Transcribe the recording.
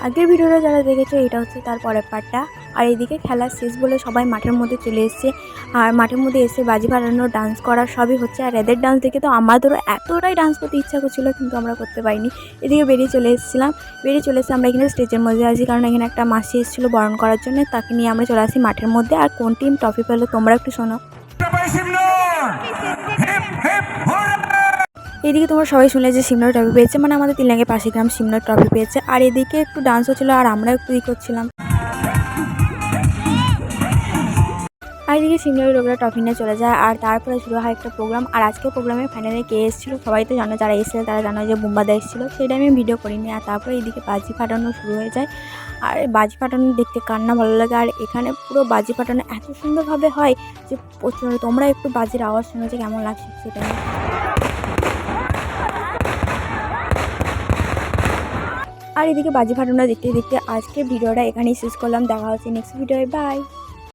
আগের ভিডিওটা যারা দেখেছো এটা হচ্ছে তার পরের পার্টটা। আর এইদিকে খেলা শেষ বলে সবাই মাঠের মধ্যে চলে এসছে। আর মাঠের মধ্যে এসে বাজি ফাটানো, ডান্স করা সবই হচ্ছে। আর এদের ডান্স দেখে তো আমাদেরও এতটাই ডান্স করতে ইচ্ছা করছিলো, কিন্তু আমরা করতে পারিনি। এদিকে বেরিয়ে চলে এসে আমরা এখানে স্টেজের মধ্যে আছি, কারণ এখানে একটা মাসি এসেছিলো বরণ করার জন্য। তাকে নিয়ে আমরা চলে আসি মাঠের মধ্যে। আর কোন টিম ট্রফি পেলো তোমরা একটু শোনো। এদিকে তোমরা সবাই শুনলে যে সিমলার ট্রফি পেয়েছে, মানে আমাদের 3 লাখের পাশে গ্রাম সিমলার ট্রফি পেয়েছে। আর এদিকে একটু ডান্স হচ্ছিলো আর আমরা একটু করছিলাম। আর এদিকে সিমলার লোকরা ট্রফি নিয়ে চলে যায়। আর তারপরে শুরু হয় একটা প্রোগ্রাম। আর আজকে প্রোগ্রামে ফাইনালে কে এসেছিলো সবাই তো জানো, যারা এসেছিলো তারা জানো যে বুম্বাদা এসেছিলো, সেটা আমি ভিডিও করিনি। আর তারপরে এদিকে বাজি ফাটানো শুরু হয়ে যায়। আর বাজি ফাটানো দেখতে কার না ভালো লাগে। আর এখানে পুরো বাজি ফাটানো এত সুন্দরভাবে হয় যে প্রচুর। তোমরা একটু বাজির আওয়াজ শুনে যে কেমন লাগছে সেটা। আর এদিকে বাজি ফাটানো দেখতে দেখতে আজকের ভিডিওটা এখানেই শেষ করলাম। দেখা হচ্ছে নেক্সট ভিডিওয়, বাই।